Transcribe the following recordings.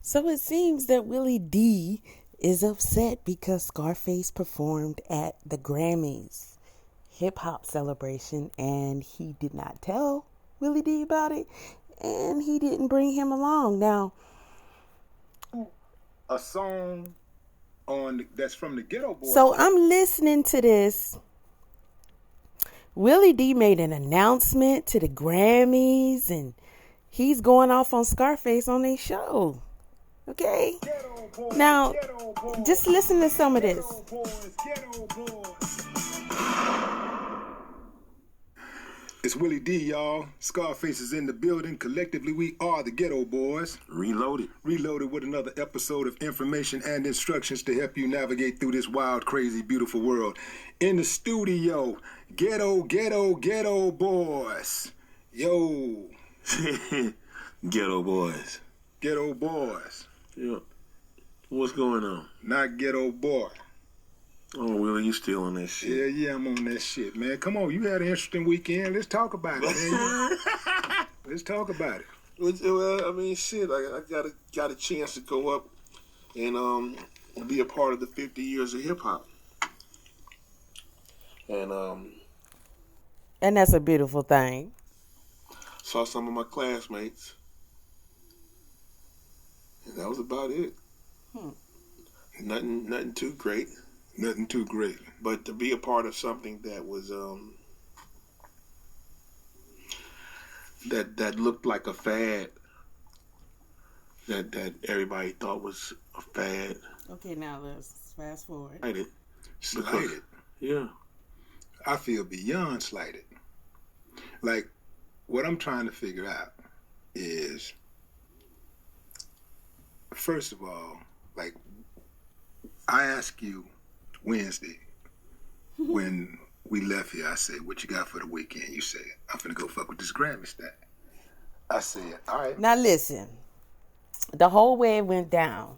So it seems that Willie D is upset because Scarface performed at the Grammys hip hop celebration and he did not tell Willie D about it and he didn't bring him along. Now, a song that's from the Ghetto Boys. So I'm listening to this. Willie D made an announcement to the Grammys and he's going off on Scarface on their show. Okay? Now, just listen to some of this. It's Willie D, y'all. Scarface is in the building. Collectively, we are the Ghetto Boys. Reloaded. Reloaded with another episode of information and instructions to help you navigate through this wild, crazy, beautiful world. In the studio, Ghetto Boys. Yo. Ghetto Boys. Ghetto Boys. Yeah. What's going on? Not Ghetto Boy. Oh, Willie, you still on that shit? Yeah, I'm on that shit, man. Come on, you had an interesting weekend. Let's talk about it, man. Let's talk about it. Well, I mean, shit, I got a chance to go up and be a part of the 50 years of hip hop. And that's a beautiful thing. Saw some of my classmates. And that was about it. Nothing too great. Nothing too great. But to be a part of something that was that looked like a fad, that everybody thought was a fad. Okay, now let's fast forward. Slighted. Slighted. Yeah. I feel beyond slighted. Like, what I'm trying to figure out is, first of all, like, I asked you Wednesday when we left here, I said, what you got for the weekend? You said, I'm finna go fuck with this Grammy stack. I said, all right. Now listen, the whole way it went down,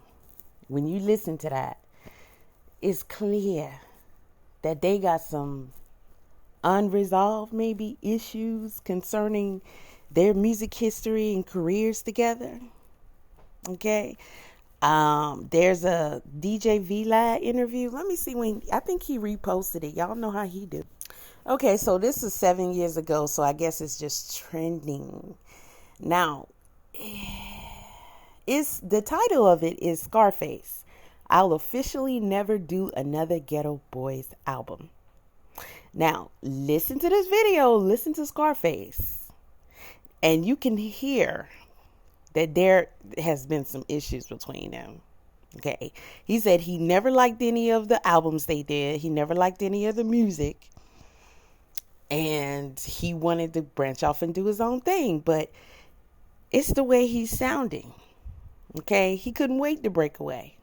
when you listen to that, it's clear that they got some unresolved maybe issues concerning their music history and careers together. Okay. There's a DJ V-Lad interview. Let me see I think he reposted it. Y'all know how he do. Okay, so this is 7 years ago, so I guess it's just trending. Now, the title of it is Scarface. I'll officially never do another Ghetto Boys album. Now, listen to this video, listen to Scarface, and you can hear that there has been some issues between them. Okay. He said he never liked any of the albums they did. He never liked any of the music. And he wanted to branch off and do his own thing. But it's the way he's sounding. Okay. He couldn't wait to break away.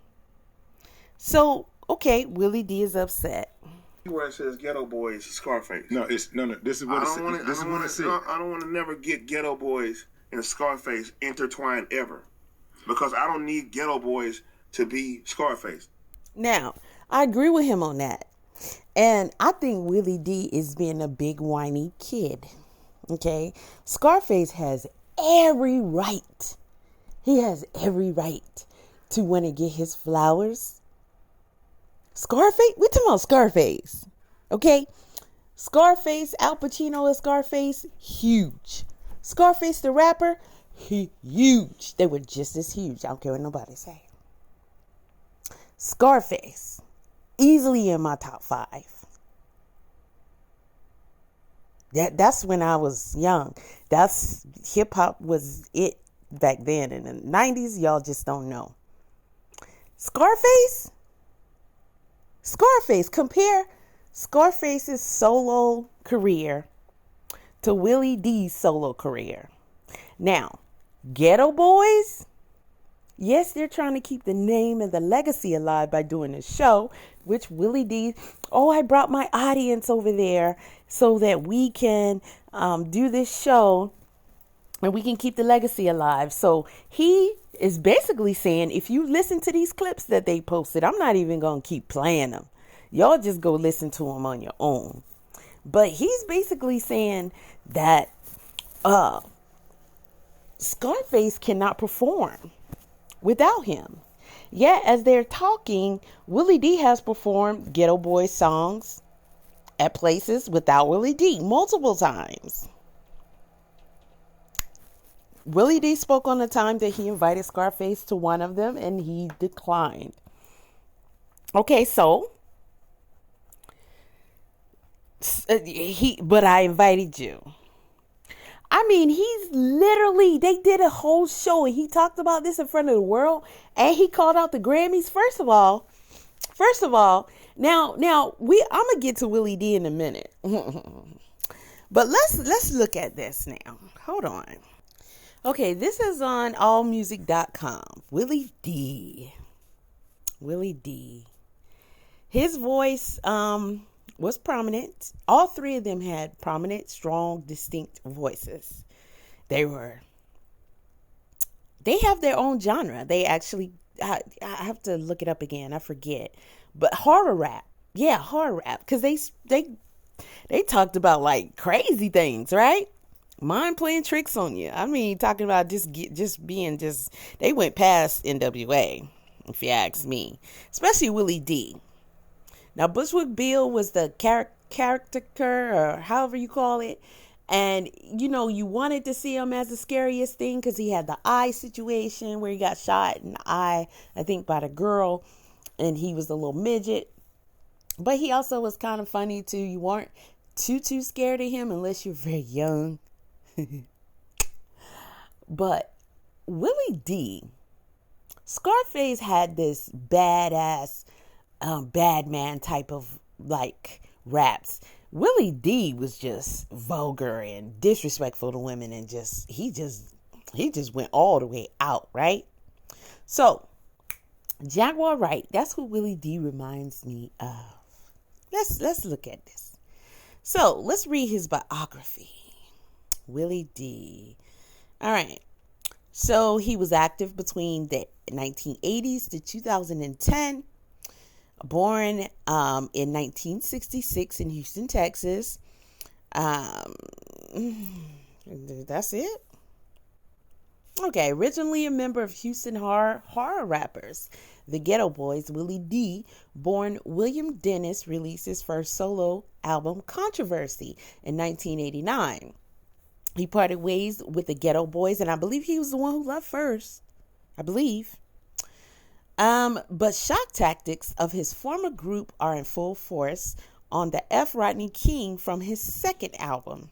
So, okay, Willie D is upset. Where it says Ghetto Boys, Scarface. No. This is what it said. I don't want to never get Ghetto Boys and Scarface intertwined ever, because I don't need Ghetto Boys to be Scarface. Now, I agree with him on that. And I think Willie D is being a big whiny kid. Okay? Scarface has every right. He has every right to want to get his flowers. Scarface? We're talking about Scarface. Okay? Scarface, Al Pacino as Scarface, huge. Scarface the rapper, huge. They were just as huge. I don't care what nobody say. Scarface, easily in my top 5. That's when I was young. That's hip hop was it back then. In the 90s, y'all just don't know. Scarface, compare Scarface's solo career to Willie D's solo career. Now, Ghetto Boys, yes, they're trying to keep the name and the legacy alive by doing this show, which Willie D, I brought my audience over there so that we can do this show and we can keep the legacy alive. So he is basically saying, if you listen to these clips that they posted, I'm not even going to keep playing them. Y'all just go listen to them on your own. But he's basically saying that Scarface cannot perform without him. Yet, as they're talking, Willie D has performed Ghetto Boys songs at places without Willie D multiple times. Willie D spoke on the time that he invited Scarface to one of them, and he declined. Okay, so but I invited you. I mean, they did a whole show and he talked about this in front of the world, and he called out the Grammys. First of all, now I'm gonna get to Willie D in a minute. But let's look at this now. Hold on. Okay, this is on allmusic.com. Willie D. His voice was prominent. All three of them had prominent, strong, distinct voices. They have their own genre. They actually, I have to look it up again. I forget. But horror rap. Yeah, horror rap. Because they talked about like crazy things, right? Mind playing tricks on you. I mean, talking about they went past NWA, if you ask me. Especially Willie D. Now, Bushwick Bill was the character, or however you call it. And, you wanted to see him as the scariest thing because he had the eye situation where he got shot in the eye, I think, by the girl. And he was a little midget. But he also was kind of funny, too. You weren't too scared of him unless you're very young. But Willie D, Scarface had this badass bad man type of like raps. Willie D was just vulgar and disrespectful to women, and he just went all the way out, right? So Jaguar Wright, that's who Willie D reminds me of. Let's look at this. So let's read his biography. Willie D. All right. So he was active between the 1980s to 2010. Born in 1966 in Houston, Texas. That's it. Okay, originally a member of Houston horror rappers, the Ghetto Boys, Willie D, born William Dennis, released his first solo album, Controversy, in 1989. He parted ways with the Ghetto Boys, and I believe he was the one who left first. I believe. But shock tactics of his former group are in full force on the F. Rodney King from his second album.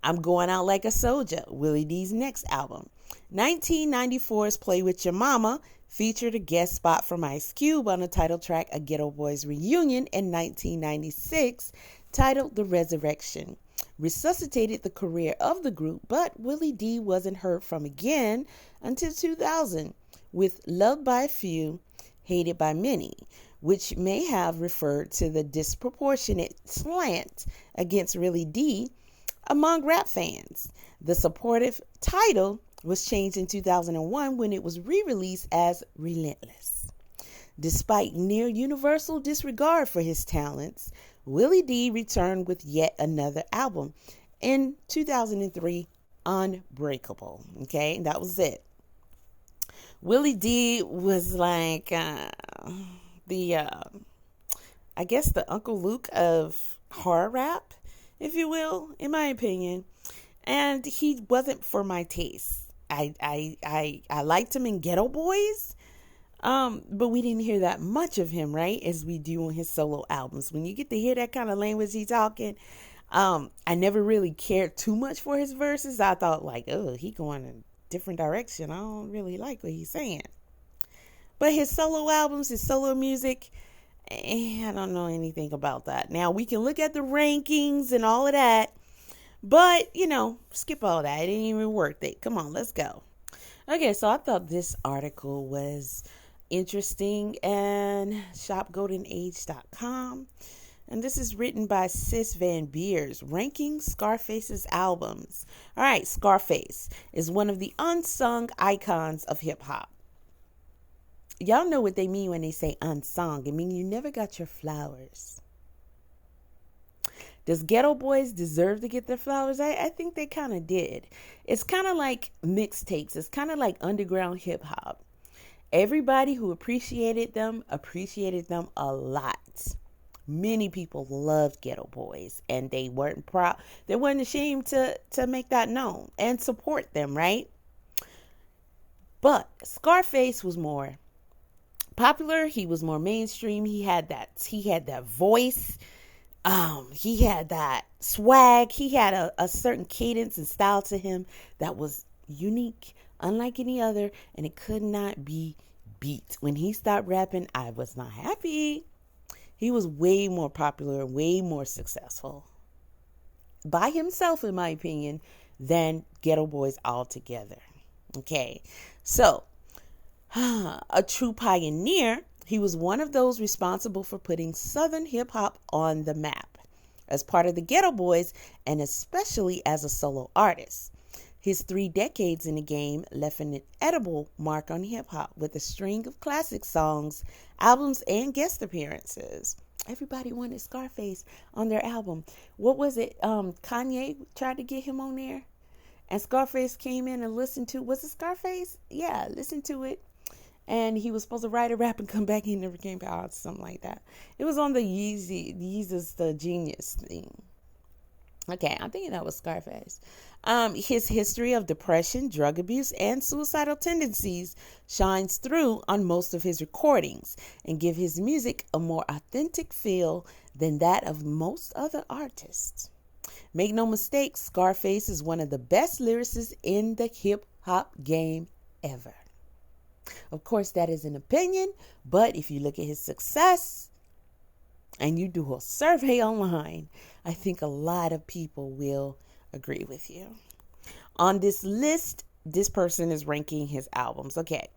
I'm Going Out Like a Soldier, Willie D's next album. 1994's Play With Your Mama featured a guest spot from Ice Cube on the title track A Ghetto Boys Reunion in 1996, titled The Resurrection. Resuscitated the career of the group, but Willie D wasn't heard from again until 2000. With Loved by a Few, Hated by Many, which may have referred to the disproportionate slant against Willie D among rap fans. The supportive title was changed in 2001 when it was re-released as Relentless. Despite near universal disregard for his talents, Willie D returned with yet another album in 2003, Unbreakable. Okay, that was it. Willie D was like I guess the Uncle Luke of horror rap, if you will, in my opinion. And he wasn't for my taste. I liked him in Ghetto Boys, but we didn't hear that much of him, right, as we do on his solo albums. When you get to hear that kind of language he's talking, I never really cared too much for his verses. I thought like, oh, he going in different direction. I don't really like what he's saying. But his solo albums, his solo music, I don't know anything about that. Now, we can look at the rankings and all of that, but, skip all that. It ain't even worth it. Come on, let's go. Okay, so I thought this article was interesting, and shopgoldenage.com. And this is written by Sis Van Beers, ranking Scarface's albums. All right, Scarface is one of the unsung icons of hip-hop. Y'all know what they mean when they say unsung. It means you never got your flowers. Does Ghetto Boys deserve to get their flowers? I think they kind of did. It's kind of like mixtapes. It's kind of like underground hip hop. Everybody who appreciated them a lot. Many people loved Ghetto Boys, and they weren't proud. They weren't ashamed to make that known and support them, right? But Scarface was more popular. He was more mainstream. He had that voice. He had that swag. He had a certain cadence and style to him that was unique, unlike any other, and it could not be beat. When he stopped rapping, I was not happy. He was way more popular, way more successful by himself, in my opinion, than Ghetto Boys altogether. Okay, so a true pioneer, he was one of those responsible for putting Southern hip hop on the map as part of the Ghetto Boys, and especially as a solo artist. His 3 decades in the game left an inedible mark on hip-hop with a string of classic songs, albums, and guest appearances. Everybody wanted Scarface on their album. What was it? Kanye tried to get him on there, and Scarface came in and listened to, was it Scarface? Yeah, listened to it. And he was supposed to write a rap and come back. He never came out, something like that. It was on the Yeezus the Genius thing. Okay, I'm thinking that was Scarface. His history of depression, drug abuse, and suicidal tendencies shines through on most of his recordings and give his music a more authentic feel than that of most other artists. Make no mistake, Scarface is one of the best lyricists in the hip-hop game ever. Of course, that is an opinion, but if you look at his success and you do a survey online, I think a lot of people will agree with you. On this list, this person is ranking his albums. Okay.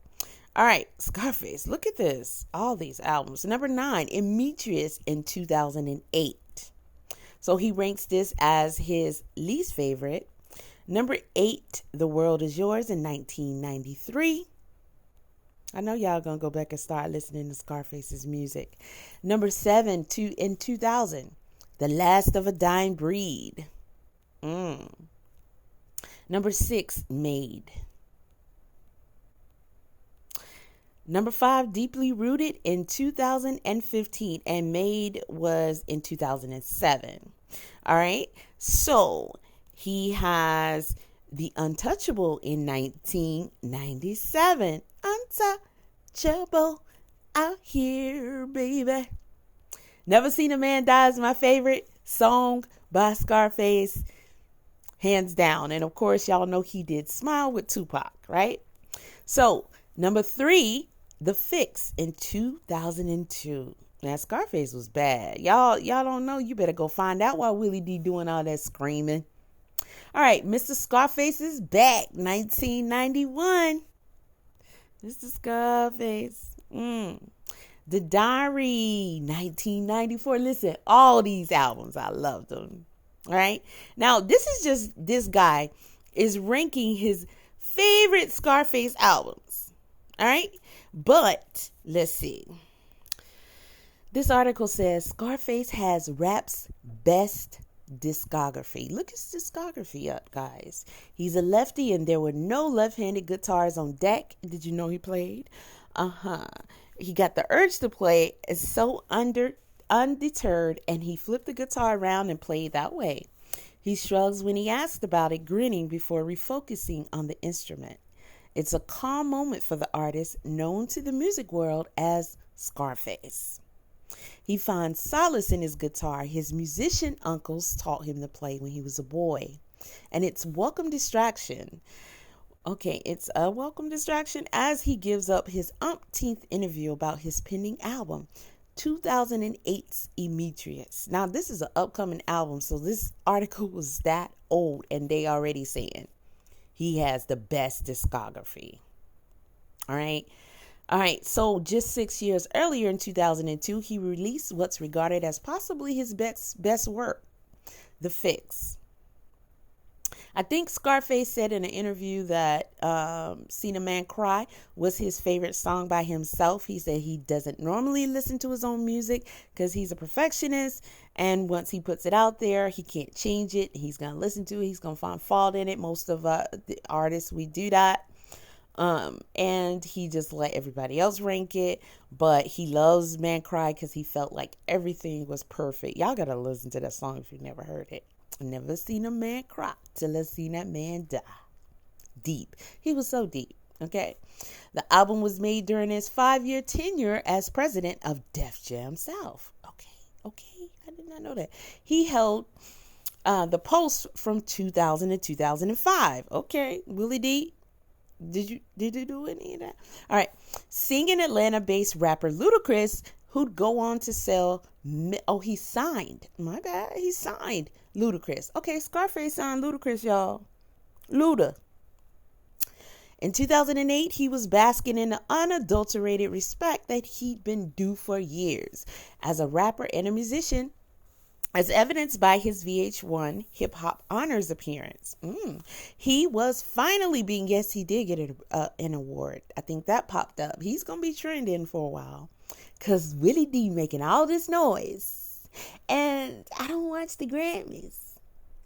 All right. Scarface. Look at this. All these albums. Number 9, Demetrius in 2008. So he ranks this as his least favorite. Number 8, The World Is Yours in 1993. I know y'all gonna go back and start listening to Scarface's music. Number 7, in 2000, The Last of a Dying Breed. Number 6, Made. Number 5, Deeply Rooted in 2015, and Made was in 2007. All right, so he has The Untouchable in 1997. Untouchable out here, baby. Never Seen a Man Die is my favorite song by Scarface, hands down. And of course, y'all know he did Smile with Tupac, right? So, number 3, The Fix in 2002. Now, Scarface was bad. Y'all don't know. You better go find out why Willie D doing all that screaming. All right, Mr. Scarface is back, 1991. Mr. Scarface. The Diary, 1994. Listen, all these albums, I love them. All right. Now, this guy is ranking his favorite Scarface albums. All right. But let's see. This article says Scarface has rap's best discography. Look his discography up, guys. He's a lefty and there were no left-handed guitars on deck. Did you know he played? He got the urge to play, is so undeterred, and he flipped the guitar around and played that way. He shrugs when he asked about it, grinning before refocusing on the instrument. It's a calm moment for the artist, known to the music world as Scarface. He finds solace in his guitar. His musician uncles taught him to play when he was a boy. And it's welcome distraction. Okay, it's a welcome distraction as he gives up his umpteenth interview about his pending album, 2008's Demetrius. Now, this is an upcoming album, so this article was that old, and they already saying he has the best discography. All right. So just 6 years earlier in 2002, he released what's regarded as possibly his best work, The Fix. I think Scarface said in an interview that Seen a Man Cry was his favorite song by himself. He said he doesn't normally listen to his own music because he's a perfectionist. And once he puts it out there, he can't change it. He's going to listen to it. He's going to find fault in it. Most of the artists, we do that. And he just let everybody else rank it. But he loves Man Cry because he felt like everything was perfect. Y'all got to listen to that song if you've never heard it. Never seen a man cry till I seen that man die. Deep. He was so deep. Okay. The album was made during his 5-year tenure as president of Def Jam South. Okay. I did not know that. He held the post from 2000 to 2005. Okay. Willie D, did you do any of that? All right. Singing Atlanta-based rapper Ludacris, who'd go on to sell. He signed. My bad. He signed Ludacris. Okay, Scarface signed Ludacris, y'all. Luda. In 2008, he was basking in the unadulterated respect that he'd been due for years as a rapper and a musician, as evidenced by his VH1 Hip Hop Honors appearance. He was finally being, yes, he did get an award. I think that popped up. He's going to be trending for a while because Willie D making all this noise. And I don't watch the Grammys.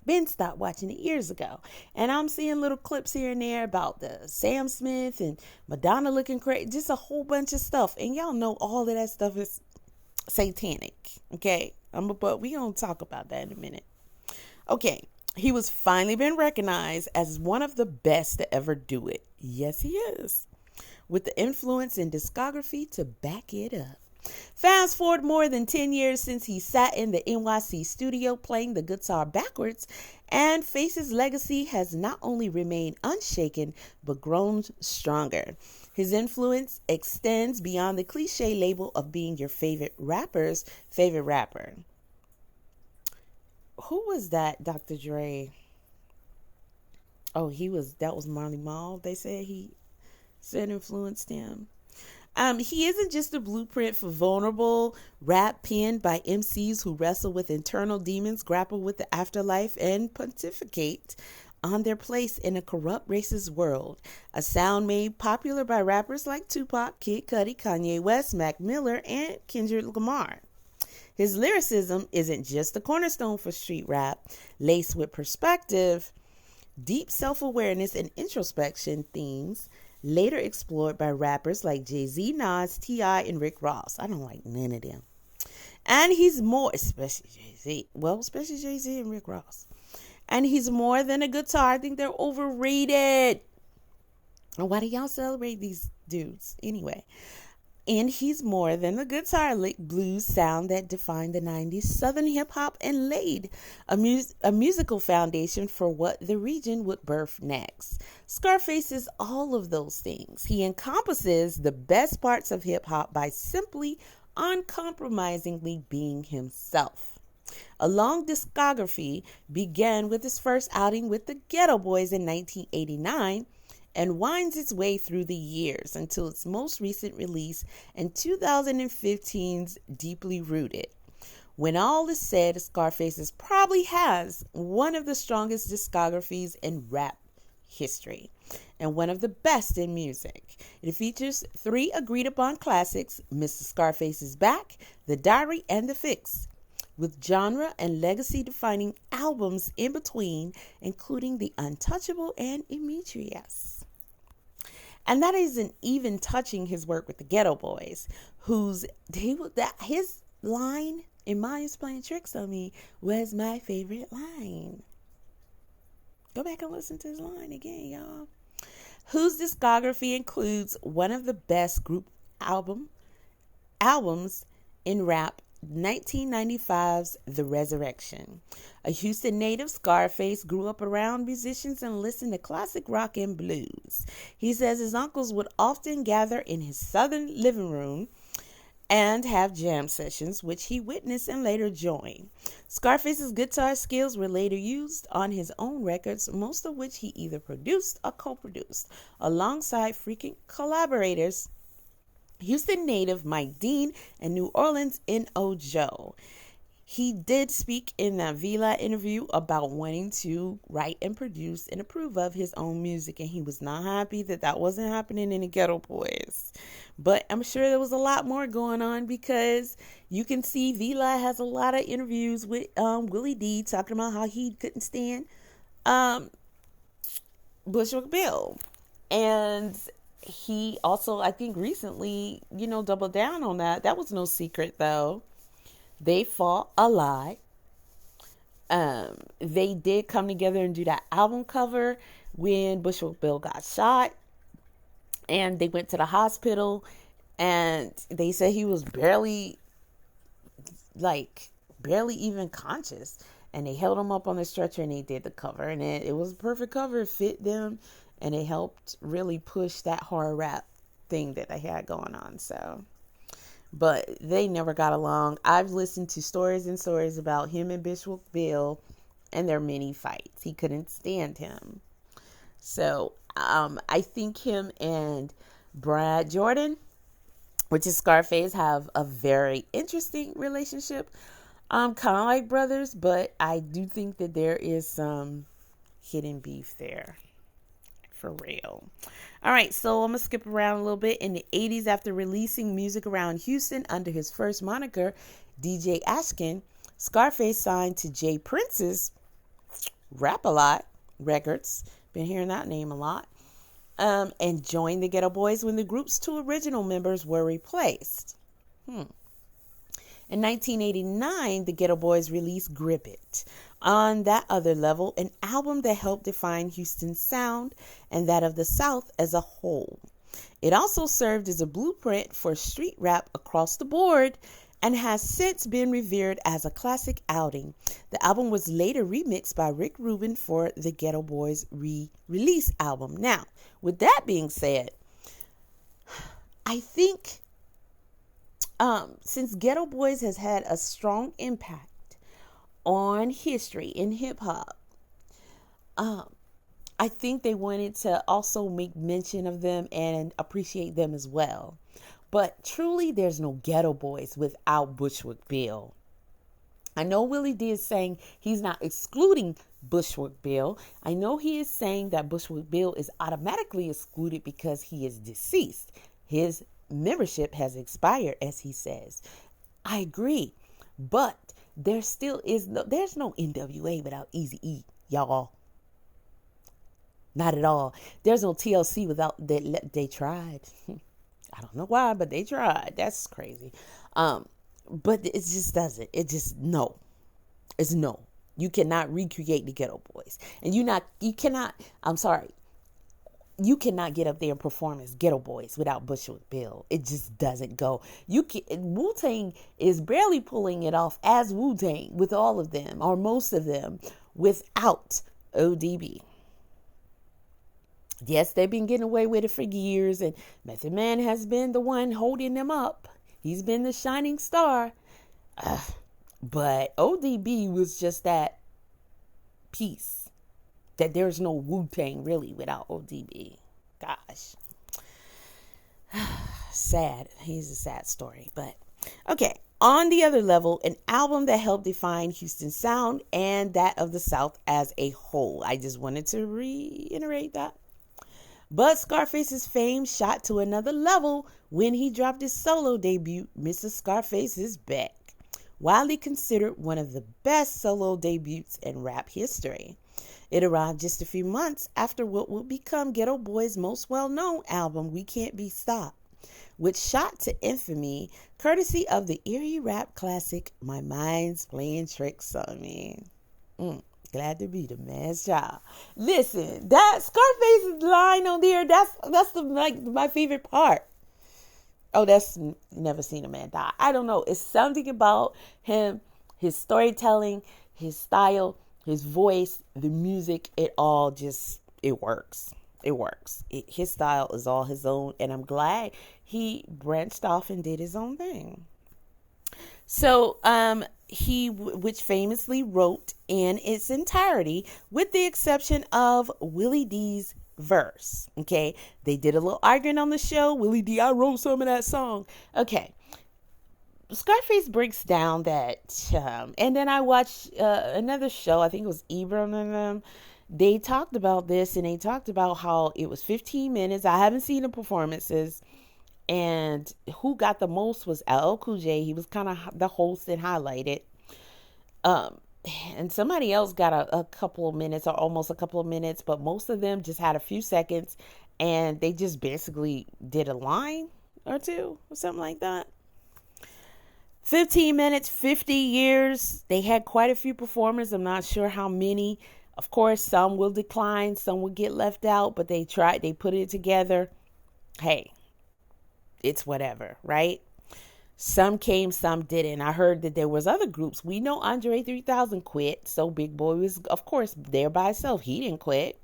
Ben stopped watching it years ago. And I'm seeing little clips here and there about the Sam Smith and Madonna looking crazy. Just a whole bunch of stuff. And y'all know all of that stuff is satanic. Okay? But we going to talk about that in a minute. Okay. He was finally been recognized as one of the best to ever do it. Yes, he is. With the influence and discography to back it up. Fast forward more than 10 years since he sat in the NYC studio playing the guitar backwards, and Face's legacy has not only remained unshaken, but grown stronger. His influence extends beyond the cliche label of being your favorite rapper's favorite rapper. Who was that, Dr. Dre? Oh, that was Marley Marl. They said he influenced him. He isn't just a blueprint for vulnerable rap penned by MCs who wrestle with internal demons, grapple with the afterlife, and pontificate on their place in a corrupt, racist world. A sound made popular by rappers like Tupac, Kid Cudi, Kanye West, Mac Miller, and Kendrick Lamar. His lyricism isn't just a cornerstone for street rap, laced with perspective, deep self-awareness, and introspection themes later explored by rappers like Jay-Z, Nas, T.I., and Rick Ross. I don't like none of them. And he's more, especially Jay-Z and Rick Ross. And he's more than a guitar. I think they're overrated. Why do y'all celebrate these dudes anyway? And he's more than a guitar lick blues sound that defined the 90s Southern hip-hop and laid a musical foundation for what the region would birth next. Scarface is all of those things. He encompasses the best parts of hip-hop by simply uncompromisingly being himself. A long discography began with his first outing with the Ghetto Boys in 1989 and winds its way through the years until its most recent release in 2015's Deeply Rooted. When all is said, Scarface probably has one of the strongest discographies in rap history and one of the best in music. It features 3 agreed upon classics, Mr. Scarface is Back, The Diary, and The Fix, with genre and legacy defining albums in between, including The Untouchable and Demetrius. And that isn't even touching his work with the Ghetto Boys, his line in Maya's Playing Tricks on Me was my favorite line. Go back and listen to his line again, y'all. Whose discography includes one of the best group albums in rap, 1995's The Resurrection. A Houston native, Scarface grew up around musicians and listened to classic rock and blues. He says his uncles would often gather in his southern living room and have jam sessions, which he witnessed and later joined. Scarface's guitar skills were later used on his own records, most of which he either produced or co-produced, alongside frequent collaborators, Houston native Mike Dean and New Orleans N.O. Joe. He did speak in that VLAT interview about wanting to write and produce and approve of his own music, and he was not happy that that wasn't happening in the Ghetto Boys. But I'm sure there was a lot more going on, because you can see VLAT has a lot of interviews with Willie D talking about how he couldn't stand Bushwick Bill. And he also, I think recently, doubled down on that. That was no secret, though. They fought a lot. They did come together and do that album cover when Bushwick Bill got shot. And they went to the hospital, and they said he was barely even conscious. And they held him up on the stretcher, and they did the cover. And it was a perfect cover. It fit them. And it helped really push that horror rap thing that they had going on. So, but they never got along. I've listened to stories and stories about him and Bushwick Bill and their many fights. He couldn't stand him. So, I think him and Brad Jordan, which is Scarface, have a very interesting relationship. Kind of like brothers, but I do think that there is some hidden beef there. For real. All right, so I'm going to skip around a little bit. In the 80s, after releasing music around Houston under his first moniker, DJ Ashkin, Scarface signed to Jay Prince's Rap-A-Lot Records. Been hearing that name a lot. And joined the Ghetto Boys when the group's two original members were replaced. In 1989, the Ghetto Boys released Grip It. On that other level, an album that helped define Houston's sound and that of the South as a whole. It also served as a blueprint for street rap across the board and has since been revered as a classic outing. The album was later remixed by Rick Rubin for the Ghetto Boys re-release album. Now, with that being said, I think since Ghetto Boys has had a strong impact on history in hip-hop, I think they wanted to also make mention of them and appreciate them as well. But truly, there's no Ghetto Boys without Bushwick Bill. I know Willie D is saying he's not excluding Bushwick Bill. I know he is saying that Bushwick Bill is automatically excluded because he is deceased. His membership has expired, as he says. I agree, but there still is there's no NWA without Eazy-E, y'all. Not at all. There's no TLC without they tried. I don't know why, but they tried. That's crazy. But it just doesn't. It just no. It's no. You cannot recreate the Ghetto Boys, and you cannot. I'm sorry. You cannot get up there and perform as Ghetto Boys without Bushwick Bill. It just doesn't go. Wu-Tang is barely pulling it off as Wu-Tang with all of them, or most of them, without ODB. Yes, they've been getting away with it for years, and Method Man has been the one holding them up. He's been the shining star. But ODB was just that piece. That there's no Wu-Tang really without ODB. Gosh. Sad. He's a sad story. But okay. On the other level, an album that helped define Houston's sound and that of the South as a whole. I just wanted to reiterate that. But Scarface's fame shot to another level when he dropped his solo debut, Mr. Scarface is Back. Widely considered one of the best solo debuts in rap history. It arrived just a few months after what would become Ghetto Boys' most well-known album, We Can't Be Stopped, which shot to infamy courtesy of the eerie rap classic, My Mind's Playing Tricks on Me. Glad to be the man's child. Listen, that Scarface's line on there, that's my favorite part. Oh, that's Never Seen a Man Die. I don't know. It's something about him, his storytelling, his style, his voice, the music, it all just, it works. It works. His style is all his own, and I'm glad he branched off and did his own thing. So, which famously wrote in its entirety, with the exception of Willie D's verse. Okay, they did a little arguing on the show. Willie D, I wrote some of that song. Okay, Scarface breaks down that, and then I watched another show. I think it was Ibram and them. They talked about this, and they talked about how it was 15 minutes. I haven't seen the performances, and who got the most was LL Cool J. He was kind of the host and highlighted. And somebody else got a couple of minutes, or almost a couple of minutes, but most of them just had a few seconds, and they just basically did a line or two or something like that. 15 minutes, 50 years. They had quite a few performers. I'm not sure how many. Of course, some will decline, some will get left out, but they put it together. Hey, it's whatever, right? Some came, some didn't. I heard that there was other groups. We know Andre 3000 quit, so Big Boy was, of course, there by himself. He didn't quit.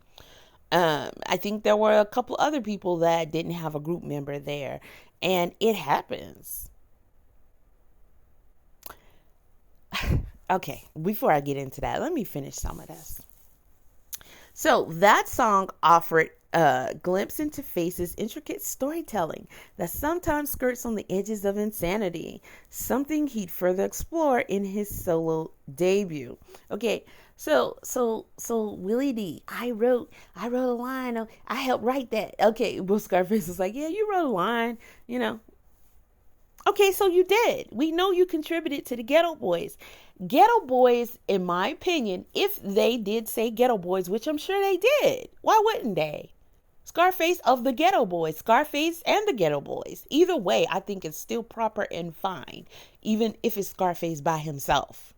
I think there were a couple other people that didn't have a group member there, and it happens. Okay, before I get into that, let me finish some of this. So that song offered a glimpse into Face's intricate storytelling that sometimes skirts on the edges of insanity, something he'd further explore in his solo debut. Okay, so Willie D, I wrote a line. I helped write that. Okay, well, Scarface was like, yeah, you wrote a line, Okay, so you did. We know you contributed to the Ghetto Boys. Ghetto Boys, in my opinion, if they did say Ghetto Boys, which I'm sure they did, why wouldn't they? Scarface of the Ghetto Boys, Scarface and the Ghetto Boys. Either way, I think it's still proper and fine, even if it's Scarface by himself.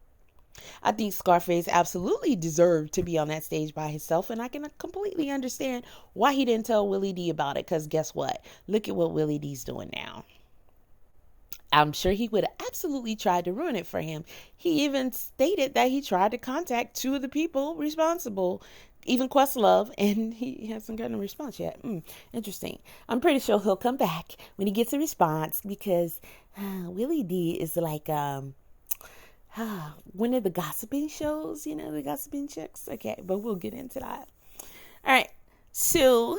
I think Scarface absolutely deserved to be on that stage by himself, and I can completely understand why he didn't tell Willie D about it, because guess what? Look at what Willie D's doing now. I'm sure he would have absolutely tried to ruin it for him. He even stated that he tried to contact two of the people responsible, even Questlove, and he hasn't gotten a response yet. Interesting. I'm pretty sure he'll come back when he gets a response, because Willie D is like one of the gossiping shows, the gossiping chicks. Okay, but we'll get into that. All right, so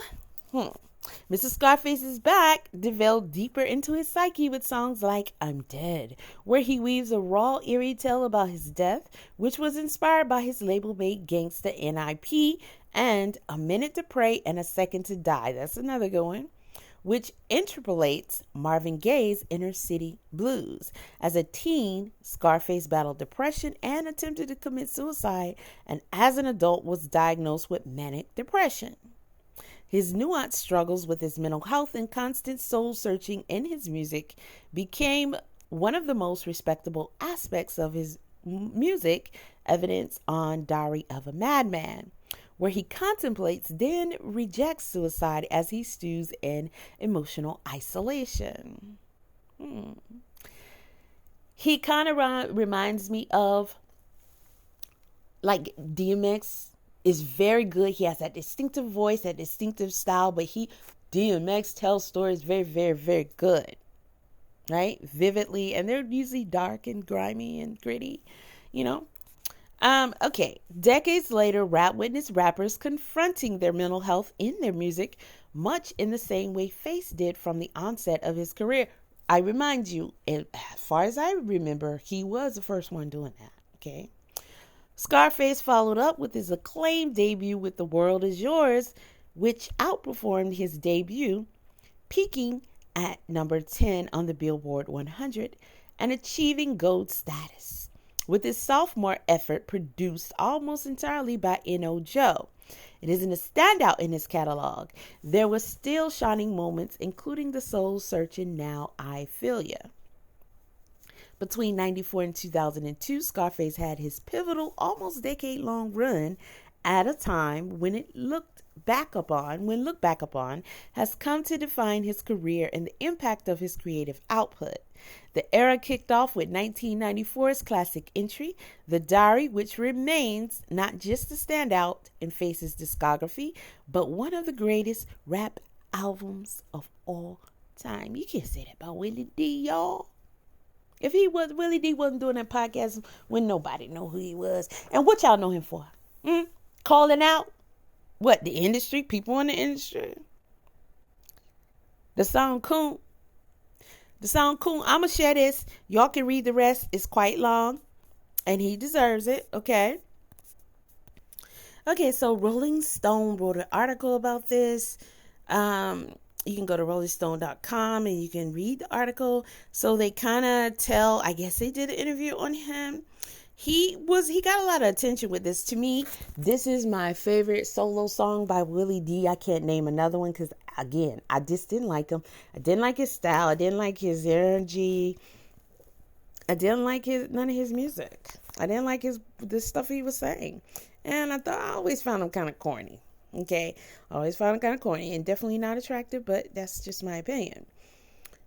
Mr. Scarface is back, delved deeper into his psyche with songs like I'm Dead, where he weaves a raw, eerie tale about his death, which was inspired by his label-mate gangsta NIP, and A Minute to Pray and A Second to Die, that's another good one, which interpolates Marvin Gaye's Inner City Blues. As a teen, Scarface battled depression and attempted to commit suicide, and as an adult was diagnosed with manic depression. His nuanced struggles with his mental health and constant soul-searching in his music became one of the most respectable aspects of his music, evidenced on Diary of a Madman, where he contemplates, then rejects suicide as he stews in emotional isolation. He kind of reminds me of, like, DMX. Is very good. He has that distinctive voice, that distinctive style, but DMX tells stories very, very, very good, right? Vividly, and they're usually dark and grimy and gritty, Okay, decades later, rap witnessed rappers confronting their mental health in their music, much in the same way Face did from the onset of his career. I remind you, as far as I remember, he was the first one doing that, okay? Scarface followed up with his acclaimed debut with The World Is Yours, which outperformed his debut, peaking at number 10 on the Billboard 100 and achieving gold status, with his sophomore effort produced almost entirely by N.O. Joe. It isn't a standout in his catalog. There were still shining moments, including the soul-searching Now I Feel Ya. Between 1994 and 2002, Scarface had his pivotal, almost decade-long run at a time when looked back upon, has come to define his career and the impact of his creative output. The era kicked off with 1994's classic entry, The Diary, which remains not just a standout in Face's discography, but one of the greatest rap albums of all time. You can't say that about Willie D, y'all. If Willie D wasn't doing that podcast when nobody know who he was. And what y'all know him for? Calling out? What, the industry? People in the industry? The song Coon? The song Coon, I'm going to share this. Y'all can read the rest. It's quite long. And he deserves it. Okay. Okay, so Rolling Stone wrote an article about this. You can go to rollingstone.com and you can read the article. So they kind of tell, I guess they did an interview on him. He got a lot of attention with this. To me, this is my favorite solo song by Willie D. I can't name another one because, again, I just didn't like him. I didn't like his style. I didn't like his energy. I didn't like none of his music. I didn't like the stuff he was saying. And I always found him kind of corny. Okay? I always found him kind of corny and definitely not attractive, but that's just my opinion.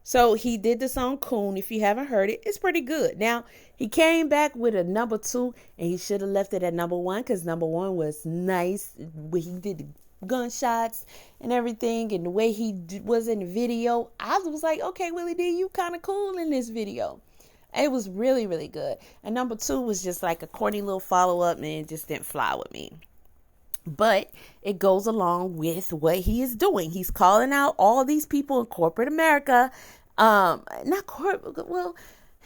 So he did the song Coon. If you haven't heard it, it's pretty good. Now, he came back with a number 2, and he should have left it at number 1 because number 1 was nice. He did the gunshots and everything, and the way he was in the video, I was like, okay, Willie D, you kind of cool in this video. It was really, really good. And number 2 was just like a corny little follow-up, and it just didn't fly with me. But it goes along with what he is doing. He's calling out all these people in corporate America. Not corporate, well,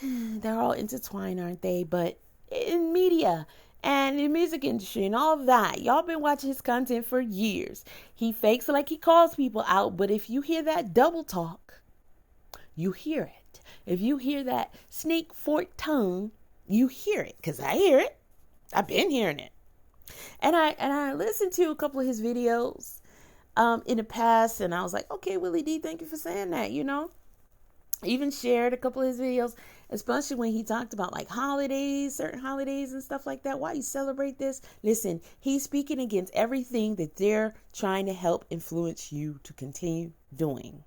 they're all intertwined, aren't they? But in media and the music industry and all of that. Y'all been watching his content for years. He fakes like he calls people out. But if you hear that double talk, you hear it. If you hear that snake forked tongue, you hear it. Because I hear it. I've been hearing it. And I listened to a couple of his videos in the past, and I was like, okay, Willie D, thank you for saying that, you know. I even shared a couple of his videos, especially when he talked about like holidays, certain holidays and stuff like that. Why you celebrate this? Listen, he's speaking against everything that they're trying to help influence you to continue doing.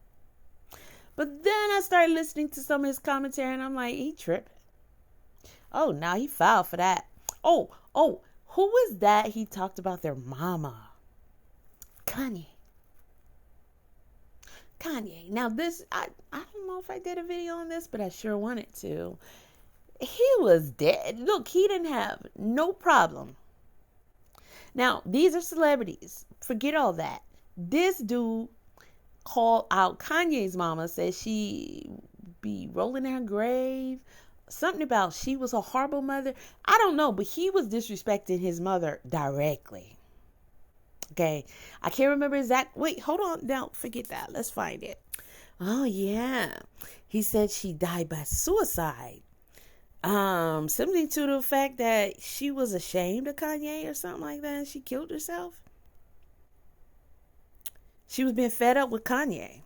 But then I started listening to some of his commentary, and I'm like, he tripping. Oh, now he filed for that. Oh, who was that? He talked about their mama. Kanye. Now this, I don't know if I did a video on this, but I sure wanted to. He was dead. Look, he didn't have no problem. Now, these are celebrities. Forget all that. This dude called out Kanye's mama, said she be rolling in her grave. Something about she was a horrible mother. I don't know, but he was disrespecting his mother directly. Okay. I can't remember exact. Wait, hold on. Now, forget that. Let's find it. Oh, yeah. He said she died by suicide. Something to the fact that she was ashamed of Kanye or something like that, and she killed herself. She was being fed up with Kanye.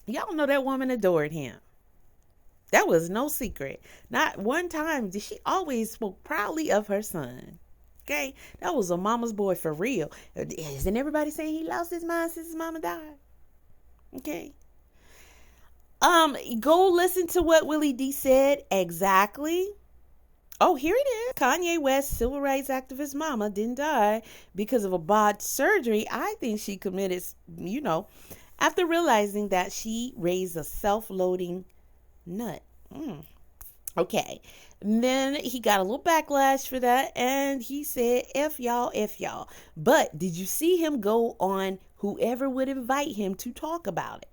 Y'all know that woman adored him. That was no secret. Not one time did she always spoke proudly of her son. Okay? That was a mama's boy for real. Isn't everybody saying he lost his mind since his mama died? Okay? Go listen to what Willie D said exactly. Oh, here it is. Kanye West, civil rights activist mama, didn't die because of a botched surgery. I think she committed, after realizing that she raised a self-loading nut. Okay. And then he got a little backlash for that, and he said, F y'all. But did you see him go on whoever would invite him to talk about it?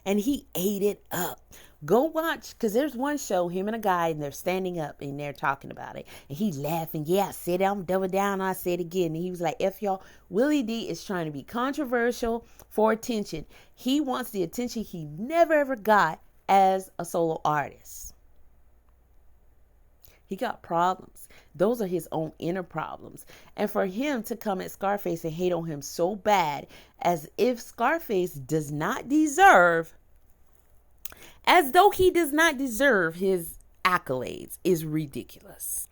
And he ate it up. Go watch, because there's one show, him and a guy, and they're standing up and they're talking about it. And he's laughing. Yeah, I said it, I'm double down, I said it again. And he was like, F y'all. Willie D is trying to be controversial for attention. He wants the attention he never ever got as a solo artist. He got problems. Those are his own inner problems. And for him to come at Scarface and hate on him so bad, as if Scarface does not deserve, as though he does not deserve his accolades, is ridiculous.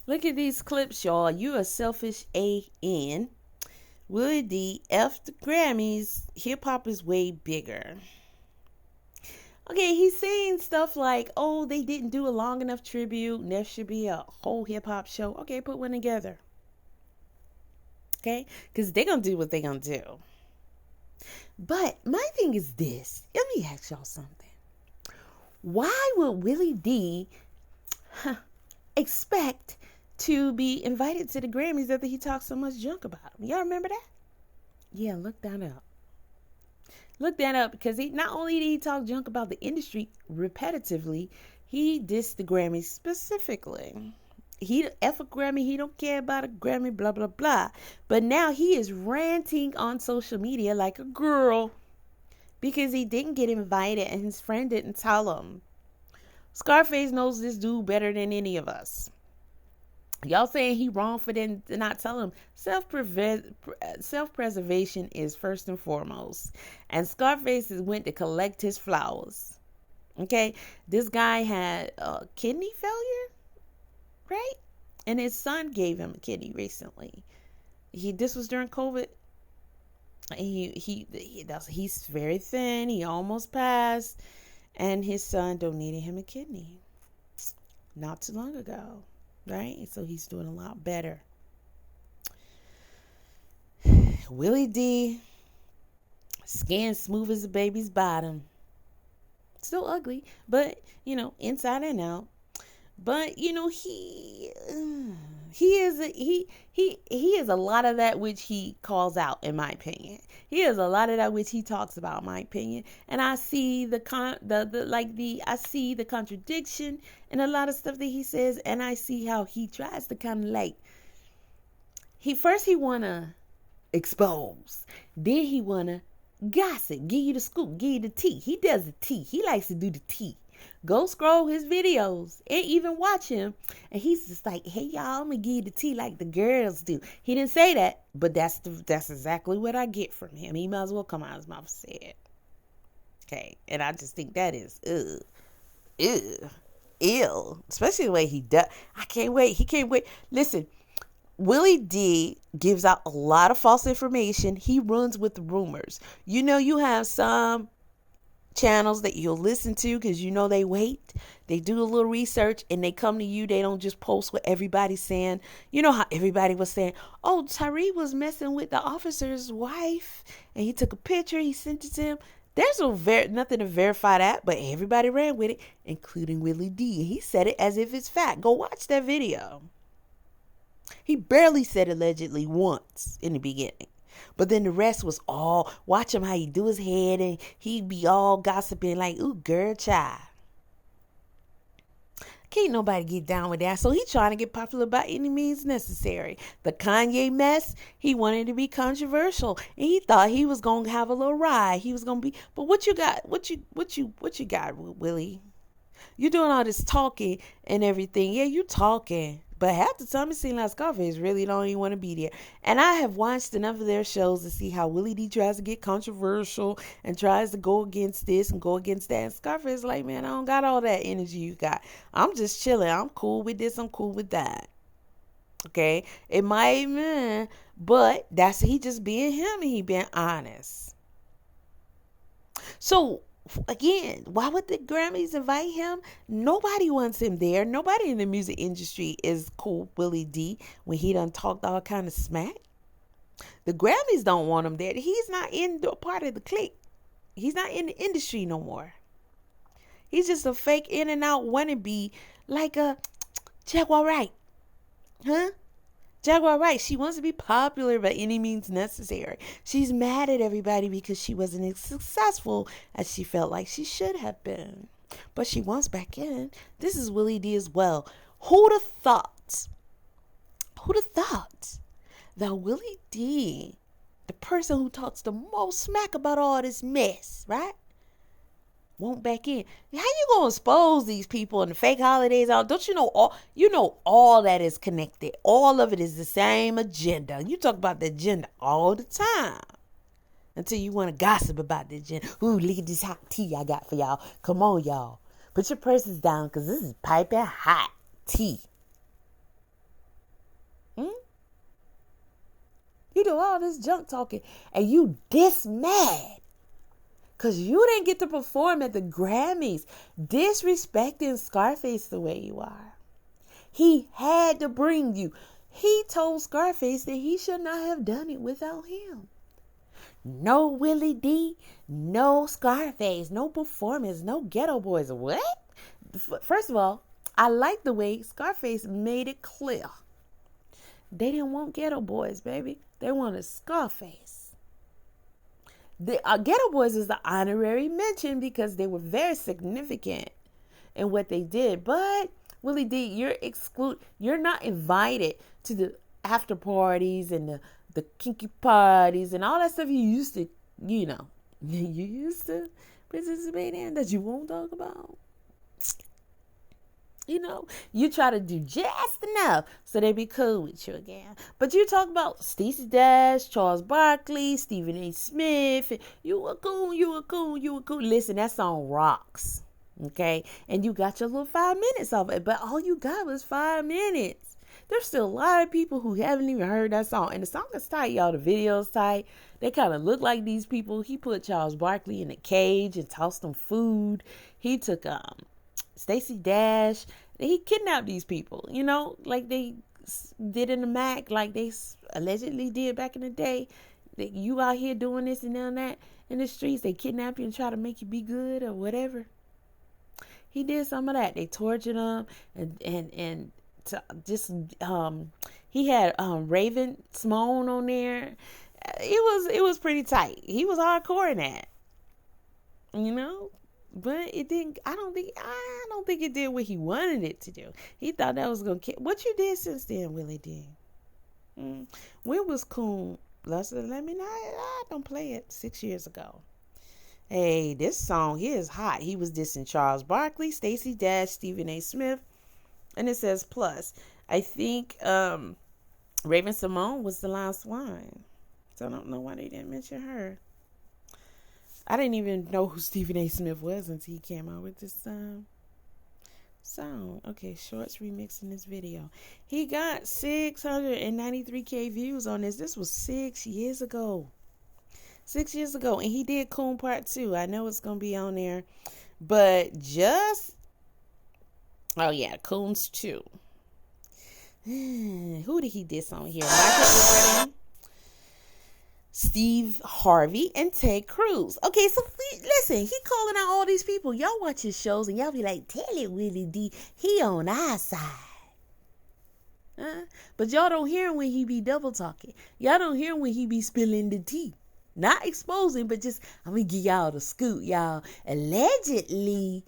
Look at these clips, y'all. You a selfish A.N. Willie D. F the Grammys. Hip hop is way bigger. Okay, he's saying stuff like, oh, they didn't do a long enough tribute, and there should be a whole hip hop show. Okay, put one together. Okay? Because they're going to do what they're going to do. But my thing is this. Let me ask y'all something. Why would Willie D expect to be invited to the Grammys after he talked so much junk about him? Y'all remember that? Yeah, look that up. Look that up, because he not only did he talk junk about the industry repetitively, he dissed the Grammy specifically. He F a Grammy, he don't care about a Grammy, blah blah blah. But now he is ranting on social media like a girl because he didn't get invited and his friend didn't tell him. Scarface knows this dude better than any of us. Y'all saying he wrong for them to not tell him. Self-preservation is first and foremost. And Scarface went to collect his flowers. Okay? This guy had kidney failure, right? And his son gave him a kidney recently. This was during COVID. He's very thin. He almost passed. And his son donated him a kidney not too long ago. Right? So he's doing a lot better. Willie D, skin smooth as a baby's bottom. Still ugly, but inside and out. But he is a lot of that which he calls out, in my opinion. He is a lot of that which he talks about, in my opinion. And I see I see the contradiction in a lot of stuff that he says, and I see how he tries to kind of he wanna expose, then he wanna gossip, give you the scoop, give you the tea. He does the tea. He likes to do the tea. Go scroll his videos and even watch him. And he's just like, hey, y'all, I'm going to give you the tea like the girls do. He didn't say that, but that's exactly what I get from him. He might as well come out his mouth and say it. Okay. And I just think that is, ill. Especially the way he does. I can't wait. He can't wait. Listen, Willie D gives out a lot of false information. He runs with rumors. You have some channels that you'll listen to because they wait, they do a little research, and they come to you. They don't just post what everybody's saying. How everybody was saying, oh, Tyree was messing with the officer's wife and he took a picture, he sent it to him. There's nothing to verify that, but everybody ran with it, including Willie D. He said it as if it's fact. Go watch that video. He barely said allegedly once in the beginning. But then the rest was all, watch him how he do his head, and he'd be all gossiping like, ooh, girl, child. Can't nobody get down with that. So he trying to get popular by any means necessary. The Kanye mess, he wanted to be controversial, and he thought he was gonna have a little ride. He was gonna be, but what you got? What you got, Willie? You doing all this talking and everything. Yeah, you talking. But half the time it seems like Scarface really don't even want to be there. And I have watched enough of their shows to see how Willie D tries to get controversial and tries to go against this and go against that. And Scarface is like, man, I don't got all that energy you got. I'm just chilling. I'm cool with this. I'm cool with that. Okay? It might, but he just being him and he being honest. So, again, why would the Grammys invite him? Nobody wants him there. Nobody in the music industry is cool with Willie D when he done talked all kind of smack. The Grammys don't want him there. He's not in the part of the clique. He's not in the industry no more. He's just a fake in and out wannabe, like a Jaguar Wright. Huh? Jaguar Wright, she wants to be popular by any means necessary. She's mad at everybody because she wasn't as successful as she felt like she should have been. But she wants back in. This is Willie D as well. Who'd have thought that Willie D, the person who talks the most smack about all this mess, right? Won't back in. How you gonna expose these people and the fake holidays out? Don't you know all that is connected? All of it is the same agenda. You talk about the agenda all the time until you want to gossip about the agenda. Ooh, look at this hot tea I got for y'all. Come on, y'all. Put your purses down because this is piping hot tea. You do all this junk talking and you this mad because you didn't get to perform at the Grammys, disrespecting Scarface the way you are. He had to bring you. He told Scarface that he should not have done it without him. No Willie D, no Scarface, no performance, no Ghetto Boys. What? First of all, I like the way Scarface made it clear. They didn't want Ghetto Boys, baby. They wanted Scarface. The Ghetto Boys is the honorary mention because they were very significant in what they did. But Willie D, you're not invited to the after parties and the kinky parties and all that stuff you used to, you used to participate in that you won't talk about. You try to do just enough so they be cool with you again. But you talk about Stacey Dash, Charles Barkley, Stephen A. Smith. You were cool. Listen, that song rocks. Okay? And you got your little 5 minutes of it. But all you got was 5 minutes. There's still a lot of people who haven't even heard that song. And the song is tight, y'all. The video's tight. They kind of look like these people. He put Charles Barkley in a cage and tossed them food. He took Stacey Dash. He kidnapped these people, like they did in the Mac, like they allegedly did back in the day. That you out here doing this and that in the streets, they kidnap you and try to make you be good or whatever. He did some of that. They tortured him and he had Raven Simone on there. It was pretty tight. He was hardcore in that, But it didn't. I don't think it did what he wanted it to do. He thought that was gonna kill. What you did since then, Willie D? When was Coon? Let me know. I don't play it 6 years ago. Hey, this song here is hot. He was dissing Charles Barkley, Stacey Dash, Stephen A. Smith, and it says plus. I think Raven Simone was the last one, so I don't know why they didn't mention her. I didn't even know who Stephen A. Smith was until he came out with this song. Okay, Shorts remixing this video. He got 693K views on this. This was 6 years ago. 6 years ago. And he did Coon Part 2. I know it's going to be on there. But Coons 2. Who did he diss on here? Michael Jordan, Steve Harvey, and Ted Cruz. Okay, so listen, he calling out all these people. Y'all watch his shows and y'all be like, tell it, Willie D, he on our side. But y'all don't hear him when he be double talking. Y'all don't hear him when he be spilling the tea. Not exposing, but just, I'm going to give y'all the scoop, y'all. Allegedly,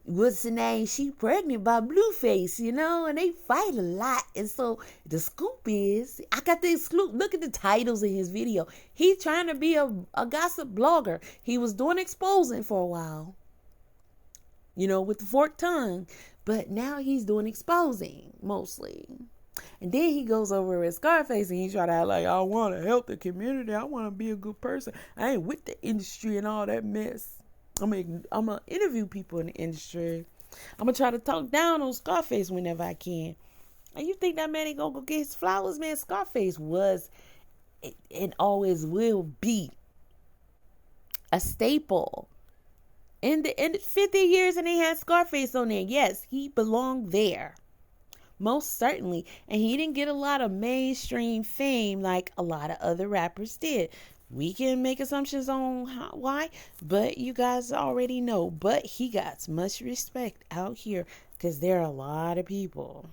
what's the name? She pregnant by Blueface, and they fight a lot. And so the scoop is, I got the scoop. Look at the titles in his video. He's trying to be a gossip blogger. He was doing exposing for a while, with the forked tongue. But now he's doing exposing mostly. And then he goes over with Scarface and he try to act like, I want to help the community. I want to be a good person. I ain't with the industry and all that mess. I'm gonna interview people in the industry. I'm gonna try to talk down on Scarface whenever I can. And you think that man ain't gonna go get his flowers, man? Scarface was and always will be a staple. In the 50 years and they had Scarface on there. Yes, he belonged there. Most certainly. And he didn't get a lot of mainstream fame like a lot of other rappers did. We can make assumptions on why, but you guys already know. But he got much respect out here because there are a lot of people.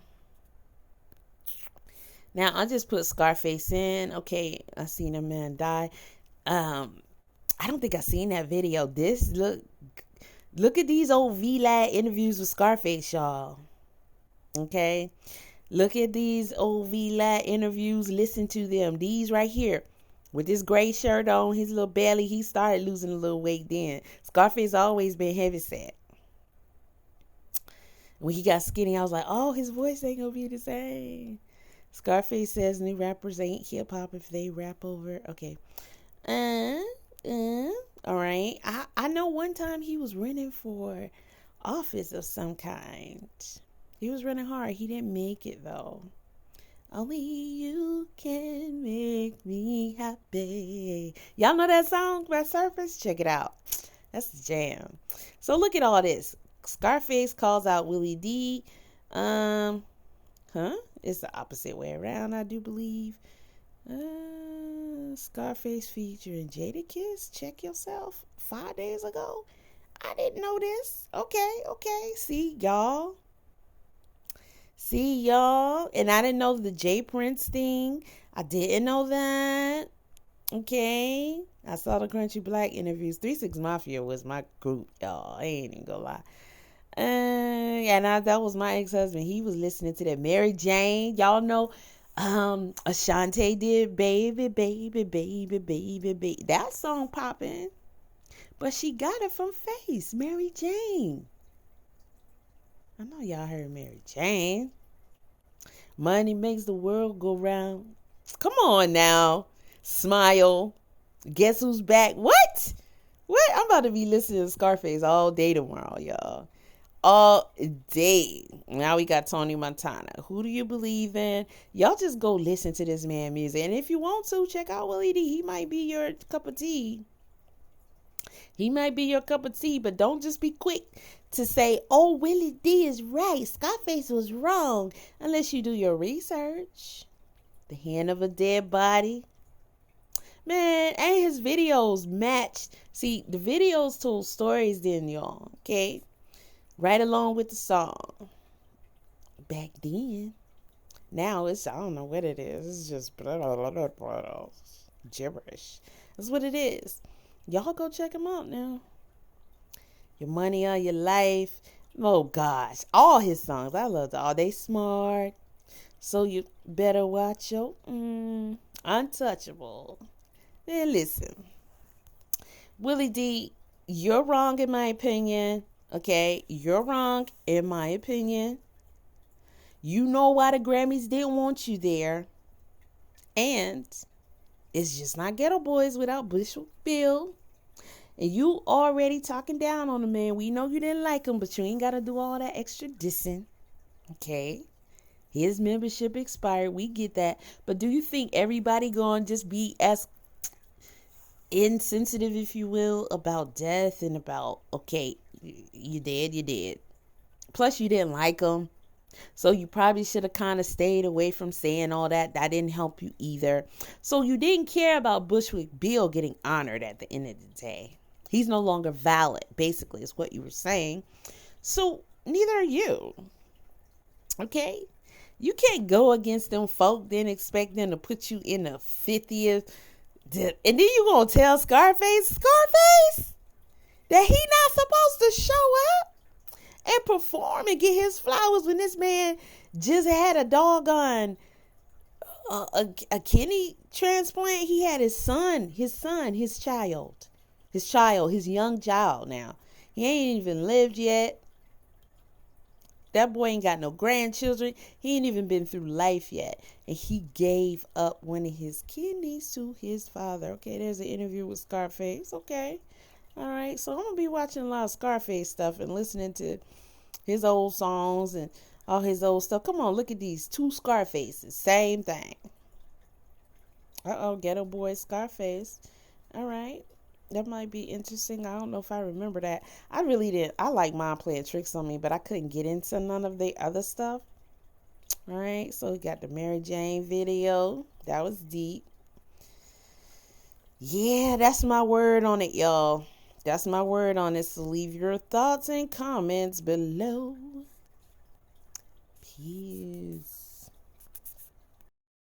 Now, I just put Scarface in. Okay, I seen a man die. I don't think I seen that video. Look at these old VLAD interviews with Scarface, y'all. Okay? Look at these old VLAD interviews. Listen to them. These right here. With this gray shirt on, his little belly, he started losing a little weight then. Scarface always been heavyset. When he got skinny, I was like, oh, his voice ain't gonna be the same. Scarface says new rappers ain't hip hop if they rap over. Okay. All right. I know one time he was running for office of some kind. He was running hard. He didn't make it though. Only you can make me happy. Y'all know that song by Surface? Check it out. That's the jam. So look at all this. Scarface calls out Willie D. It's the opposite way around, I do believe. Scarface featuring Jadakiss. Check yourself. 5 days ago. I didn't know this. Okay. See, y'all. And I didn't know the J Prince thing. I didn't know that. Okay. I saw the Country Black interviews. 3-6 Mafia was my group, y'all. I ain't even gonna lie. Yeah, now that was my ex-husband. He was listening to that Mary Jane. Y'all know Ashante did Baby, Baby, Baby, Baby, Baby. That song popping. But she got it from Face, Mary Jane. I know y'all heard Mary Jane. Money makes the world go round. Come on now. Smile. Guess who's back? What? I'm about to be listening to Scarface all day tomorrow, y'all. All day. Now we got Tony Montana. Who do you believe in? Y'all just go listen to this man music. And if you want to, check out Willie D. He might be your cup of tea. But don't just be quick to say, oh, Willie D is right. Scarface was wrong. Unless you do your research. The Hand of a Dead Body. Man, and his videos matched. See, the videos told stories then, y'all. Okay? Right along with the song. Back then. Now it's, I don't know what it is. It's just blah, blah, blah, blah, blah, gibberish. That's what it is. Y'all go check him out now. Your Money on Your Life. Oh gosh. All his songs. I love them all. They smart. So you better watch your Untouchable. Then listen. Willie D, you're wrong in my opinion. Okay, you're wrong in my opinion. You know why the Grammys didn't want you there. And it's just not Ghetto Boys without Bushwick Bill. And you already talking down on the man. We know you didn't like him, but you ain't got to do all that extra dissing. Okay? His membership expired. We get that. But do you think everybody going to just be as insensitive, if you will, about death and about, okay, you did. Plus, you didn't like him. So you probably should have kind of stayed away from saying all that. That didn't help you either. So you didn't care about Bushwick Bill getting honored at the end of the day. He's no longer valid, basically, is what you were saying. So neither are you. Okay? You can't go against them folk, then expect them to put you in the 50th. And then you going to tell Scarface that he not supposed to show up and perform and get his flowers when this man just had a doggone a kidney transplant. He had his young child now. He ain't even lived yet. That boy ain't got no grandchildren. He ain't even been through life yet. And he gave up one of his kidneys to his father. Okay, there's an interview with Scarface. Okay. All right. So I'm going to be watching a lot of Scarface stuff and listening to his old songs and all his old stuff. Come on, look at these two Scarfaces. Same thing. Ghetto Boy Scarface. All right. That might be interesting. I don't know if I remember that. I really didn't. I like Mom playing tricks on me, but I couldn't get into none of the other stuff. All right. So we got the Mary Jane video. That was deep. Yeah, that's my word on it, y'all. That's my word on it. So leave your thoughts and comments below. Peace.